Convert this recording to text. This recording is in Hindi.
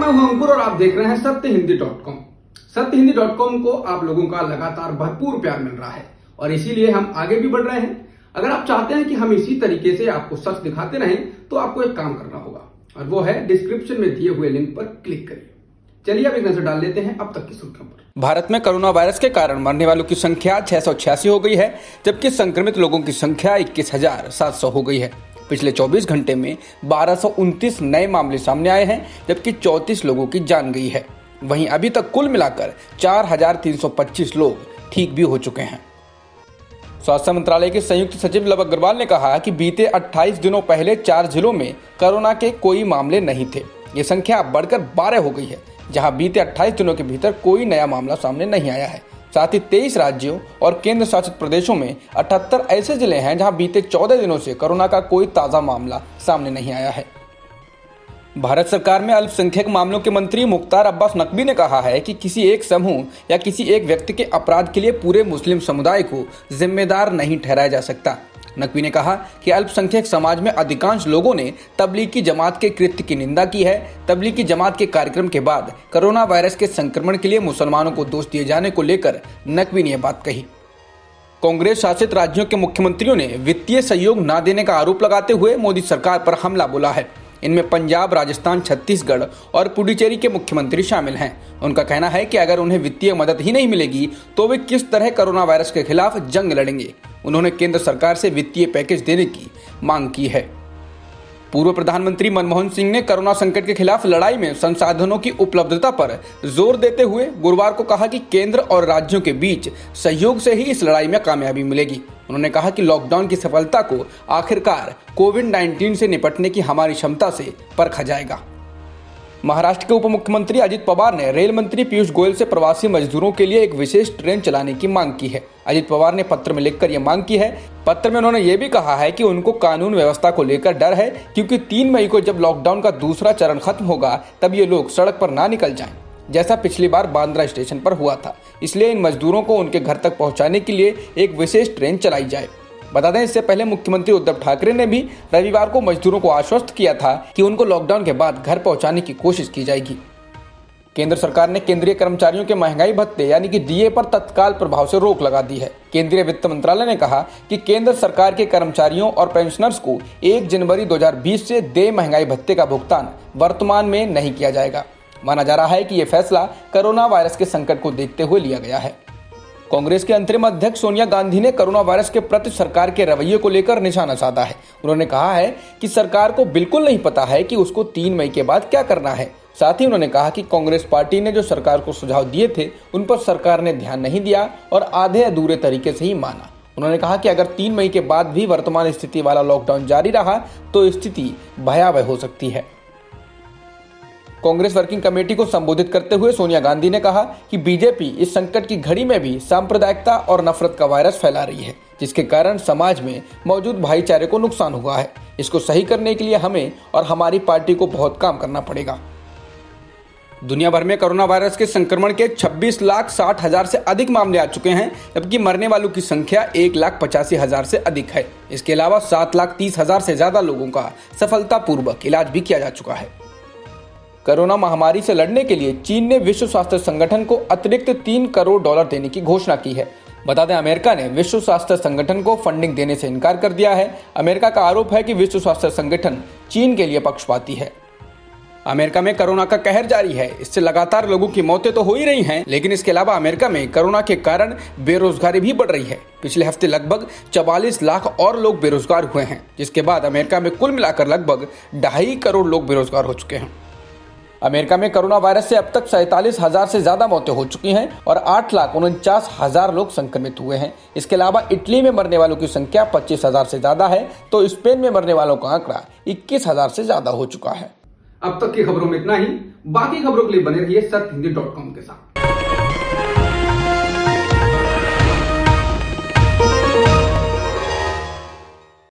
मैं हूं अंकुर और आप देख रहे हैं सत्यहिंदी.com। सत्यहिंदी.com को आप लोगों का लगातार भरपूर प्यार मिल रहा है और इसीलिए हम आगे भी बढ़ रहे हैं। अगर आप चाहते हैं कि हम इसी तरीके से आपको सच दिखाते रहें तो आपको एक काम करना होगा और वो है डिस्क्रिप्शन में दिए हुए लिंक पर क्लिक करिए। चलिए अब एक नजर डाल लेते हैं अब तक की सुर्खियों पर। भारत में कोरोना वायरस के कारण मरने वालों की संख्या 686 हो गई है, जबकि संक्रमित लोगों की संख्या 21,700 हो गई है। पिछले 24 घंटे में 1229 नए मामले सामने आए हैं, जबकि 34 लोगों की जान गई है। वहीं अभी तक कुल मिलाकर 4,325 लोग ठीक भी हो चुके हैं। स्वास्थ्य मंत्रालय के संयुक्त सचिव लव अग्रवाल ने कहा कि बीते 28 दिनों पहले 4 जिलों में कोरोना के कोई मामले नहीं थे। ये संख्या अब बढ़कर 12 हो गई है, जहां बीते 28 दिनों के भीतर कोई नया मामला सामने नहीं आया है। साथ ही 23 राज्यों और केंद्र शासित प्रदेशों में 78 ऐसे जिले हैं जहां बीते 14 दिनों से कोरोना का कोई ताजा मामला सामने नहीं आया है। भारत सरकार में अल्पसंख्यक मामलों के मंत्री मुख्तार अब्बास नकवी ने कहा है कि किसी एक समूह या किसी एक व्यक्ति के अपराध के लिए पूरे मुस्लिम समुदाय को जिम्मेदार नहीं ठहराया जा सकता। नकवी ने कहा कि अल्पसंख्यक समाज में अधिकांश लोगों ने तबलीगी जमात के कृत्य की निंदा की है। तबलीगी जमात के कार्यक्रम के बाद कोरोना वायरस के संक्रमण के लिए मुसलमानों को दोष दिए जाने को लेकर नकवी ने यह बात कही। कांग्रेस शासित राज्यों के मुख्यमंत्रियों ने वित्तीय सहयोग न देने का आरोप लगाते हुए मोदी सरकार पर हमला बोला है। इनमें पंजाब, राजस्थान, छत्तीसगढ़ और पुडुचेरी के मुख्यमंत्री शामिल हैं। उनका कहना है कि अगर उन्हें वित्तीय मदद ही नहीं मिलेगी तो वे किस तरह कोरोना वायरस के खिलाफ जंग लड़ेंगे। उन्होंने केंद्र सरकार से वित्तीय पैकेज देने की मांग की है। पूर्व प्रधानमंत्री मनमोहन सिंह ने कोरोना संकट के खिलाफ लड़ाई में संसाधनों की उपलब्धता पर जोर देते हुए गुरुवार को कहा कि केंद्र और राज्यों के बीच सहयोग से ही इस लड़ाई में कामयाबी मिलेगी। उन्होंने कहा कि लॉकडाउन की सफलता को आखिरकार कोविड-19 से निपटने की हमारी क्षमता से परखा जाएगा। महाराष्ट्र के उप मुख्यमंत्री अजित पवार ने रेल मंत्री पीयूष गोयल से प्रवासी मजदूरों के लिए एक विशेष ट्रेन चलाने की मांग की है। अजित पवार ने पत्र में लिखकर यह मांग की है। पत्र में उन्होंने ये भी कहा है कि उनको कानून व्यवस्था को लेकर डर है, क्योंकि 3 मई को जब लॉकडाउन का दूसरा चरण खत्म होगा तब ये लोग सड़क पर ना निकल जाएं, जैसा पिछली बार बांद्रा स्टेशन पर हुआ था। इसलिए इन मजदूरों को उनके घर तक पहुंचाने के लिए एक विशेष ट्रेन चलाई जाए। बता दें, इससे पहले मुख्यमंत्री उद्धव ठाकरे ने भी रविवार को मजदूरों को आश्वस्त किया था कि उनको लॉकडाउन के बाद घर पहुंचाने की कोशिश की जाएगी। केंद्र सरकार ने केंद्रीय कर्मचारियों के महंगाई भत्ते यानी कि डीए पर तत्काल प्रभाव से रोक लगा दी है। केंद्रीय वित्त मंत्रालय ने कहा कि केंद्र सरकार के कर्मचारियों और पेंशनर्स को 1 जनवरी 2020 से देय महंगाई भत्ते का भुगतान वर्तमान में नहीं किया जाएगा। माना जा रहा है कि यह फैसला कोरोना वायरस के संकट को देखते हुए लिया गया है। कांग्रेस के अंतरिम अध्यक्ष सोनिया गांधी ने कोरोना वायरस के प्रति सरकार के रवैये को लेकर निशाना साधा है। उन्होंने कहा है कि सरकार को बिल्कुल नहीं पता है कि उसको 3 मई के बाद क्या करना है। साथ ही उन्होंने कहा कि कांग्रेस पार्टी ने जो सरकार को सुझाव दिए थे उन पर सरकार ने ध्यान नहीं दिया और आधे अधूरे तरीके से ही माना। उन्होंने कहा कि अगर 3 मई के बाद भी वर्तमान स्थिति वाला लॉकडाउन जारी रहा तो स्थिति भयावह हो सकती है। कांग्रेस वर्किंग कमेटी को संबोधित करते हुए सोनिया गांधी ने कहा कि बीजेपी इस संकट की घड़ी में भी सांप्रदायिकता और नफरत का वायरस फैला रही है, जिसके कारण समाज में मौजूद भाईचारे को नुकसान हुआ है। इसको सही करने के लिए हमें और हमारी पार्टी को बहुत काम करना पड़ेगा। दुनिया भर में कोरोना वायरस के संक्रमण के 26,60,000 से अधिक मामले आ चुके हैं, जबकि मरने वालों की संख्या 1,85,000 से अधिक है। इसके अलावा 7,30,000 से ज्यादा लोगों का सफलतापूर्वक इलाज भी किया जा चुका है। कोरोना महामारी से लड़ने के लिए चीन ने विश्व स्वास्थ्य संगठन को अतिरिक्त $3 करोड़ देने की घोषणा की है। बता दें, अमेरिका ने विश्व स्वास्थ्य संगठन को फंडिंग देने से इनकार कर दिया है। अमेरिका का आरोप है कि विश्व स्वास्थ्य संगठन चीन के लिए पक्षपाती है। अमेरिका में कोरोना का कहर जारी है। इससे लगातार लोगों की मौतें तो हो ही रही हैं, लेकिन इसके अलावा अमेरिका में कोरोना के कारण बेरोजगारी भी बढ़ रही है। पिछले हफ्ते लगभग 44 लाख और लोग बेरोजगार हुए हैं, जिसके बाद अमेरिका में कुल मिलाकर लगभग 2.5 करोड़ लोग बेरोजगार हो चुके हैं। अमेरिका में कोरोना वायरस से अब तक 47,000 से ज्यादा मौतें हो चुकी हैं और 8,49,000 लोग संक्रमित हुए हैं। इसके अलावा इटली में मरने वालों की संख्या 25,000 से ज्यादा है, तो स्पेन में मरने वालों का आंकड़ा 21,000 से ज्यादा हो चुका है। अब तक की खबरों में इतना ही। बाकी खबरों के लिए बने रहिए सत्यहिंदी.com के साथ।